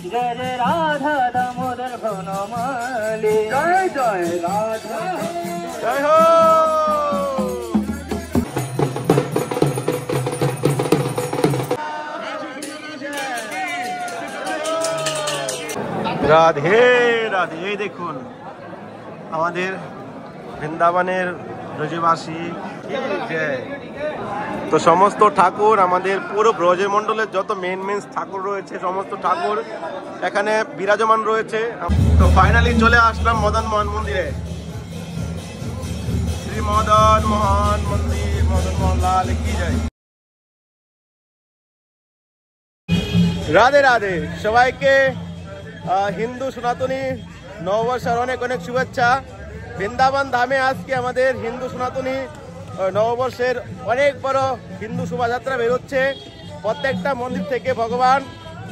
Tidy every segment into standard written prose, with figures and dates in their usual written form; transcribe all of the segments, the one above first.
जय जय राधा दामोदर बनमाली जय जय राधा जय हो। রাধে রাধে। এই দেখুন আমাদের বৃন্দাবনের ব্রজবাসী, তো সমস্ত ঠাকুর আমাদের পুরো ব্রজমণ্ডলের যত মেন ঠাকুর রয়েছে সমস্ত ঠাকুর এখানে বিরাজমান রয়েছে। তো ফাইনালি চলে আসলাম মদন মোহন মন্দিরে। শ্রী মদন মোহন মন্দির, মদন মোহন লাল কি জয়। রাধে রাধে সবাইকে হিন্দু সনাতনী নববর্ষের অনেক অনেক শুভেচ্ছা। বৃন্দাবন ধামে আজকে আমাদের হিন্দু সনাতনী নববর্ষের অনেক বড় হিন্দু শোভাযাত্রা বেরোচ্ছে। প্রত্যেকটা মন্দির থেকে ভগবান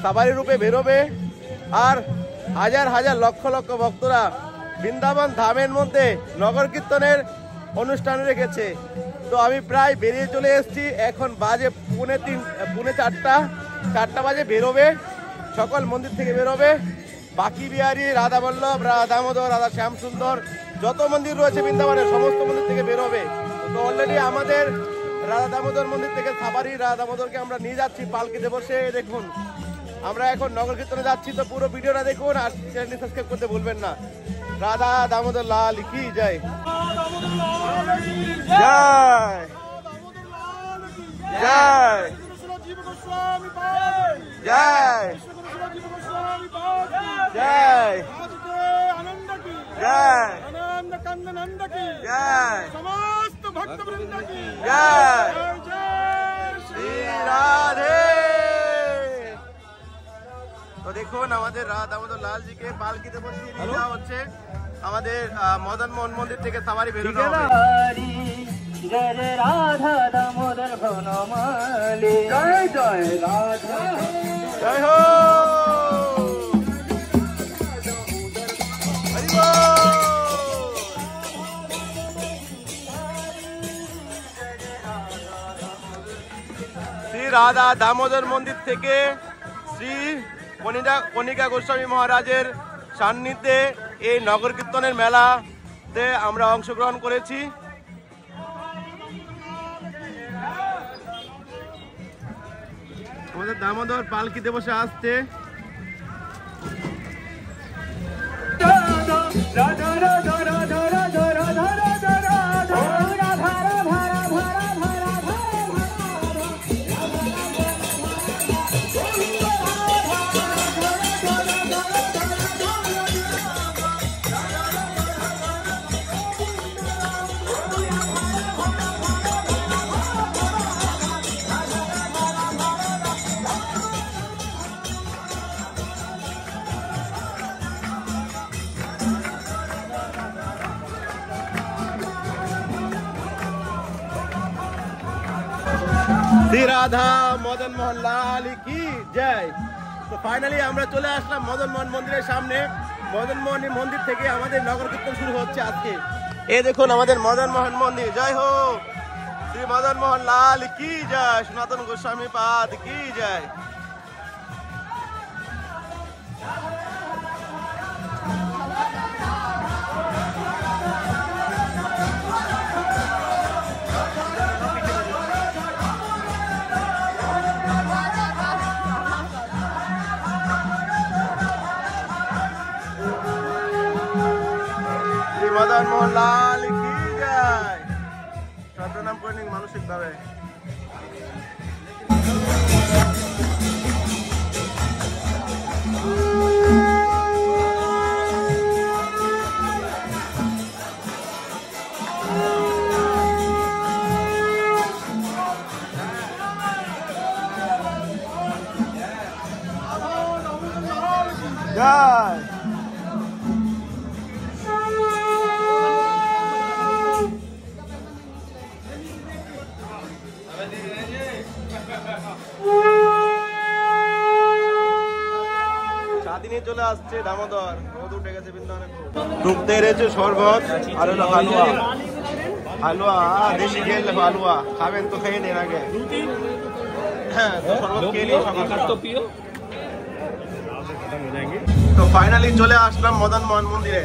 সাবারি রূপে বেরোবে আর হাজার হাজার লক্ষ লক্ষ ভক্তরা বৃন্দাবন ধামের মধ্যে নগর কীর্তনের অনুষ্ঠান রেখেছে। তো আমি প্রায় বেরিয়ে চলে এসেছি, এখন বাজে পৌনে চারটা বাজে বেরোবে, সকল মন্দির থেকে বেরোবে। বাকি বিহারী, রাধা বল্লভ, রাধা দামোদর, রাধা শ্যাম সুন্দর যত মন্দির রয়েছে বৃন্দাবনের সমস্ত মন্দির থেকে বেরোবে। তো অলরেডি আমাদের রাধা দামোদর মন্দির থেকে সাবারি রাধা দামোদরকে আমরা নিয়ে যাচ্ছি পালকিতে বসে। দেখুন আমরা এখন নগর কীর্তনে যাচ্ছি, তো পুরো ভিডিওটা দেখুন আর চ্যানেলটি সাবস্ক্রাইব করতে ভুলবেন না। রাধা দামোদর লাল কি জয় জয় জয় জয় जय आनंद की जय आनंद कंद नंद की जय समस्त भक्त वृंद की जय जय श्री राधे। तो দেখুন আমাদের রাধা দামোদর লাল জি কে পালকিতে বসিয়ে নিয়ে যাওয়া হচ্ছে আমাদের মদন মোহন মন্দির থেকে সাবারি বেরোনো হবে। जय जय राधा दामोदर बनमाली जय जय राधा जय हो। শ্রী রাধা দামোদর মন্দির থেকে শ্রী কণিকা গোস্বামী মহারাজের সান্নিধ্যে এই নগর কীর্তনের মেলাতে আমরা অংশগ্রহণ করেছি। আমাদের দামোদর পালকিতে বসে আসছে। শ্রী রাধা মদন মোহন লাল কি জয়। তো ফাইনালি আমরা চলে আসলাম মদন মোহন মন্দিরের সামনে। মদন মোহন মন্দির থেকে আমাদের নগর কীর্তন শুরু হচ্ছে আজকে। এই দেখুন আমাদের মদন মোহন মন্দির, জয় হো শ্রী মদন মোহন লাল কি জয়, সনাতন গোস্বামী পাদ কি জয়। মদন মোহন লাল কি জয়। সর্বনাম করে নিন মানসিক ভাবে। জয় চলে আসছে দামোদর, রোদ উঠে গেছে বৃন্দাবনে। ঢুকতে রয়েছে শরবত আর হলো হালুয়া। হালুয়া দেশি খেলে হালুয়া খাবেন তো খেয়ে নেন আগে। হ্যাঁ শরবত খেয়ে নিন। তো ফাইনালি চলে আসলাম মদন মোহন মন্দিরে।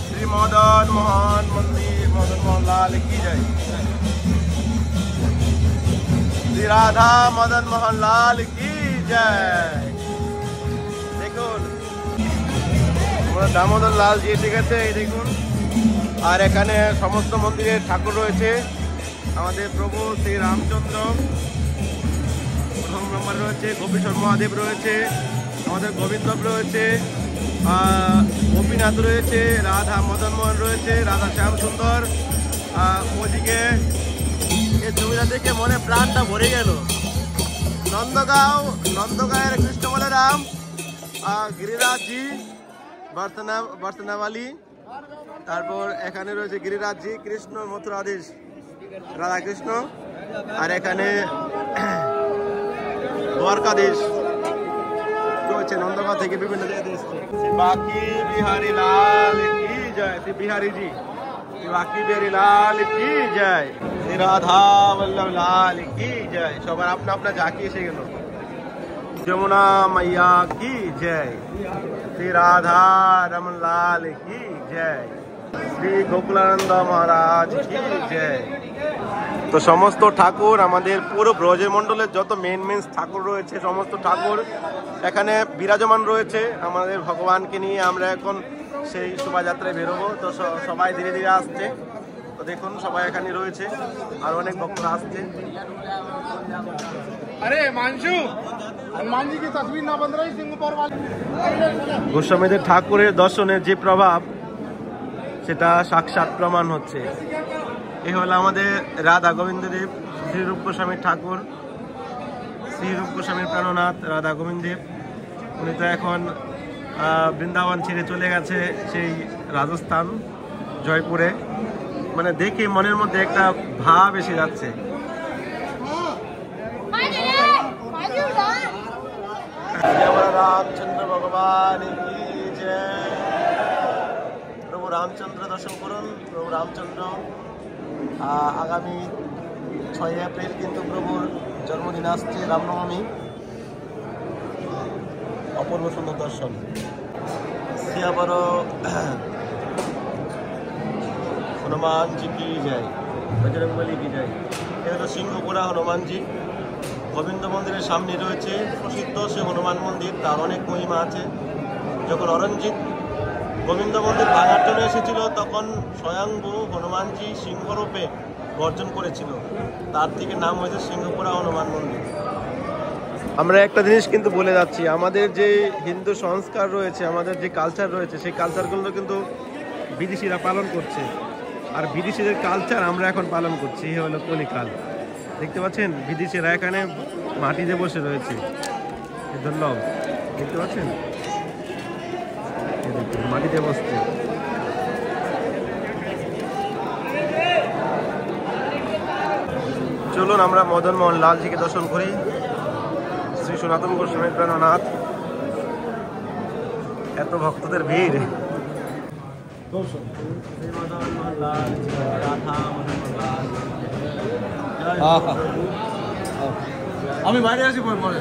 শ্রী মদন মোহন মন্দির, মদন মোহন লাল কি জয়। শ্রী রাধা মদন মোহন লাল কি জয়। দেখুন দামোদর লাল জি এসে গেছে, এই দেখুন। আর এখানে সমস্ত মন্দিরের ঠাকুর রয়েছে। আমাদের প্রভু শ্রী রামচন্দ্র প্রথম নম্বর রয়েছে, গোপীশ্বর মহাদেব রয়েছে, আমাদের গোবিন্দ রয়েছে, গোপীনাথ রয়েছে, রাধা মদন মোহন রয়েছে, রাধা শ্যাম সুন্দর। ওদিকে এই ছবিটা দেখে মনে প্রাণটা ভরে গেল। নন্দগাঁয়ের কৃষ্ণ বলরাম, গিরিরাজজি, বর্তনাওয়ালি। তারপর এখানে রয়েছে গিরিরাজজি, কৃষ্ণ মথুরাধীশ রাধা কৃষ্ণ। আর এখানে দ্বারকাধীশ রয়েছে, নন্দগাঁও থেকে বিভিন্ন জায়গায় এসছে। বাকি বিহারী লাল কি জয়। শ্রী বিহারীজি, বাকি বিহারী লাল কি জয়। শ্রী রাধা বল্লভ লাল কি জয়। সবার আপনা আপনা ঝাঁকি এসে গেল। যমুনা मैया की जय। श्री राधा रमन लाल की जय। श्री गोकुलानंद महाराज की जय। তো সমস্ত ঠাকুর আমাদের পুরো ব্রজমণ্ডলের যত মেন ঠাকুর রয়েছে সমস্ত ঠাকুর এখানে বিরাজমান রয়েছে। আমাদের ভগবানকে নিয়ে আমরা এখন সেই শোভাযাত্রায় বেরোবো। তো সবাই ধীরে ধীরে আসছে। তো দেখুন সবাই এখানে রয়েছে, আর অনেক ভক্তরা আসছে। अरे मानसू, हनुमान जी की तस्वीर ना बन रही सिंह पर वाली। গোস্বামীদের ঠাকুরের দর্শনের যে প্রভাব সেটা সাক্ষাৎ প্রমাণ হচ্ছে। এই হলো আমাদের রাধা গোবিন্দদেব, শ্রীরূপ গোস্বামীর ঠাকুর, শ্রীরূপ গোস্বামীর প্রাণনাথ রাধা গোবিন্দদেব। উনি তো এখন বৃন্দাবন ছেড়ে চলে গেছে সেই রাজস্থান জয়পুরে। মানে দেখে মনের মধ্যে একটা ভাব এসে যাচ্ছে। রামচন্দ্র ভগবান কি জয়। প্রভু রামচন্দ্র দর্শন করুন। প্রভু রামচন্দ্র আগামী 6 এপ্রিল কিন্তু প্রভুর জন্মদিন আসছে, রামনবমী। অপূর্ব সুন্দর দর্শন। সিয়াবর হনুমানজি কি জয়, বজরংবলী কি জয়। এ হলো সিংহপুরা হনুমানজি। গোবিন্দ মন্দিরের সামনে রয়েছে প্রসিদ্ধ সে হনুমান মন্দির, তার অনেক মহিমা আছে। যখন অরঞ্জিত গোবিন্দ মন্দির ভাঙার জন্য এসেছিল তখন স্বয়ংভূ হনুমানজি সিংহরূপে গর্জন করেছিল, তার থেকে নাম হয়েছে সিংহপুরা হনুমান মন্দির। আমরা একটা জিনিস কিন্তু বলে যাচ্ছি, আমাদের যে হিন্দু সংস্কার রয়েছে, আমাদের যে কালচার রয়েছে, সেই কালচারগুলো কিন্তু বিদেশিরা পালন করছে। আর বিদেশিদের কালচার আমরা এখন পালন করছি। এই হলো কলিকাল। দেখতে পাচ্ছেন বিদেশিরা এখানে মাটিতে বসে রয়েছে। ধন্যবাদ। দেখতে পাচ্ছেন মাটিতে বসছে। চলুন আমরা মদন মোহন লালজিকে দর্শন করি। শ্রী সনাতন গোস্বামী প্রাণনাথ। এত ভক্তদের ভিড়। আমি বাইরে আছি পরে।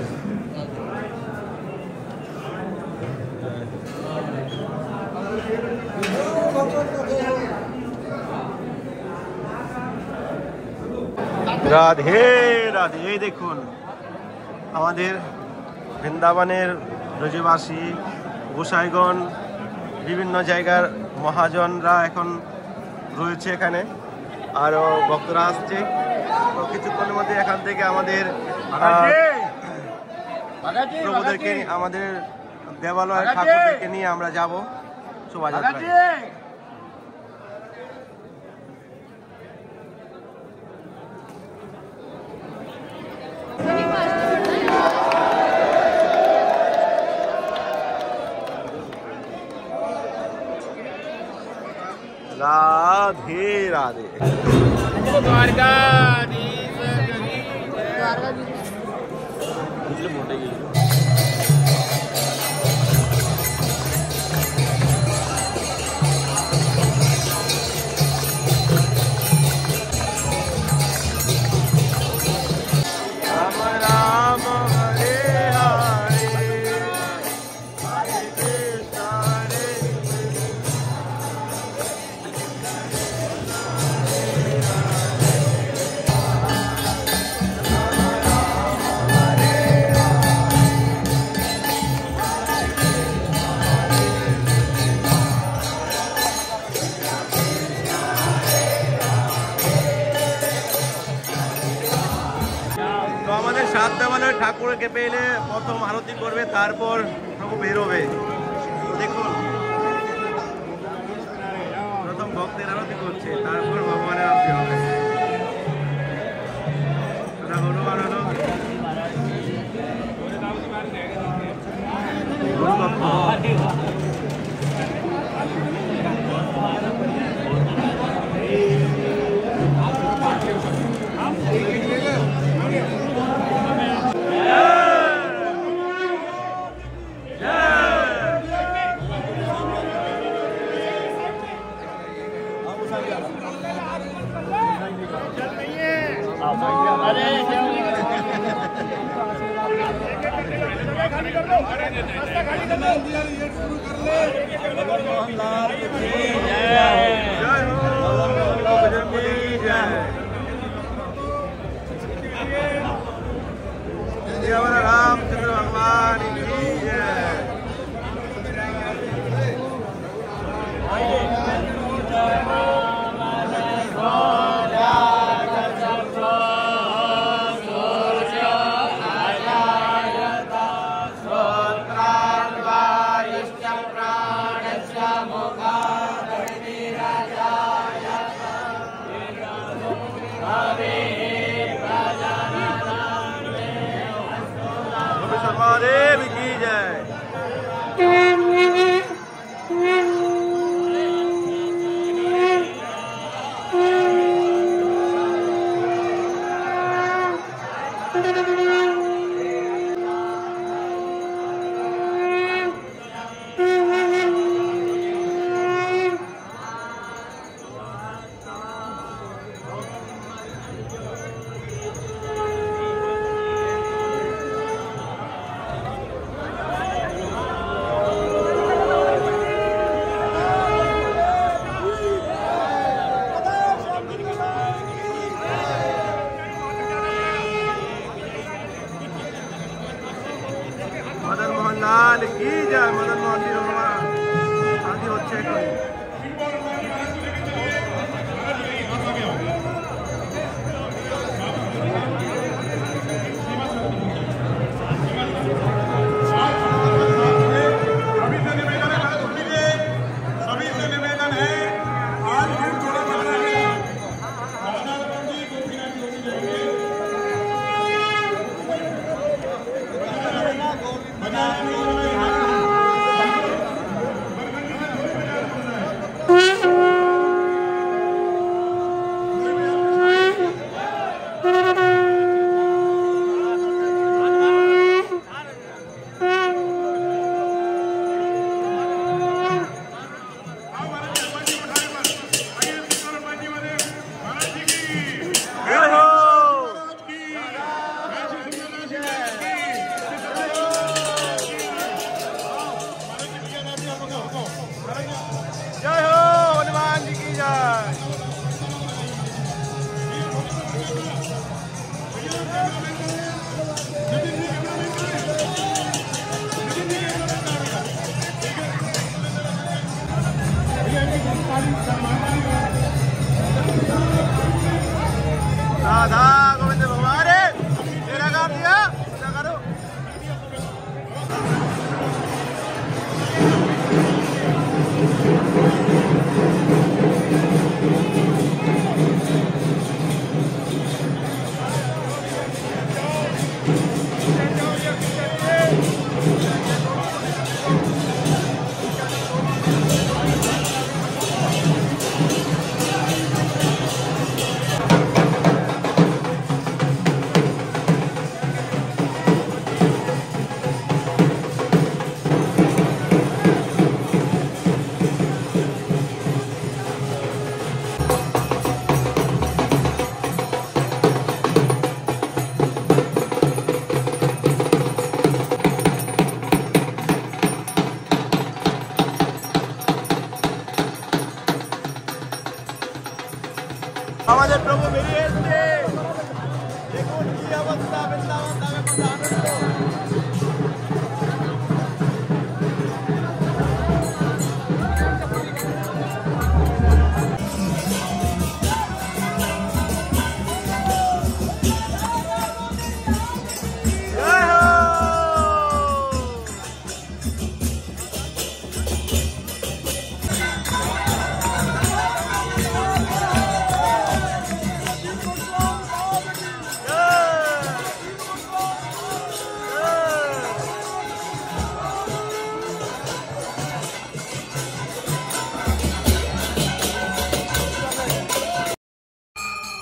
রাধে রাধে। এই দেখুন আমাদের বৃন্দাবনের ব্রজবাসী গোসাইগণ, বিভিন্ন জায়গার মহাজনরা এখন রয়েছে এখানে, আরও ভক্তরা আসছে। তো কিছুক্ষণের মধ্যে এখান থেকে আমাদের প্রভুদেরকে, আমাদের দেবালয়ের ঠাকুরদেরকে নিয়ে আমরা যাব শোভাযাত্রায়। রাধে রাধে। রাম রাম হরে হরে মাকে পেলে প্রথম আরতি করবে, তারপর প্রভু বেরোবে। দেখুন প্রথম ভক্তের আরতি করছে, তারপর ভগবানের আরতি হবে। হনুমান হলো रामचंद्र भगवान की जय। महादेव की जय। मदन मोहन लाल की जय। मदन मोहन जी आदि होच्छे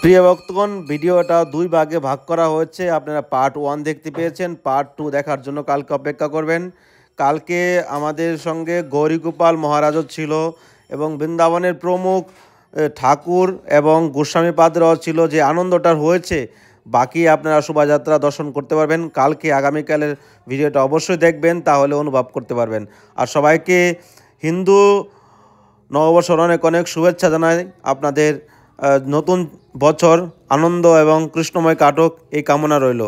প্রিয় ভক্তগণ, ভিডিওটা দুই ভাগে ভাগ করা হয়েছে। আপনারা পার্ট 1 দেখতে পেয়েছেন, পার্ট 2 দেখার জন্য কালকে অপেক্ষা করবেন। কালকে আমাদের সঙ্গে গৌরীগোপাল মহারাজও ছিল এবং বৃন্দাবনের প্রমুখ ঠাকুর এবং গোস্বামী পাদরাও ছিল। যে আনন্দটা হয়েছে, বাকি আপনারা শোভাযাত্রা দর্শন করতে পারবেন। কালকে আগামীকালের ভিডিওটা অবশ্যই দেখবেন, তাহলে অনুভব করতে পারবেন। আর সবাইকে হিন্দু নববর্ষের অনেক অনেক শুভেচ্ছা জানাই। আপনাদের নতুন বছর আনন্দ এবং কৃষ্ণময় কাটক, এই কামনা রইল।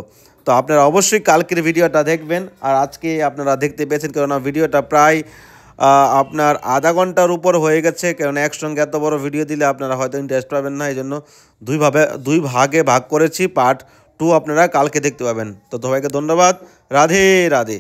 তো আপনারা অবশ্যই কালকের ভিডিওটা দেখবেন। আর আজকে আপনারা দেখতে পেয়েছেন, কেননা ভিডিওটা প্রায় আপনার আধা ঘন্টার উপর হয়ে গেছে। কারণ একসঙ্গে এত বড় ভিডিও দিলে আপনারা হয়তো ইন্টারেস্ট পাবেন না, এই জন্য দুই ভাগে ভাগ করেছি। পার্ট 2 আপনারা কালকে দেখতে পাবেন। তো সবাইকে ধন্যবাদ। রাধে রাধে।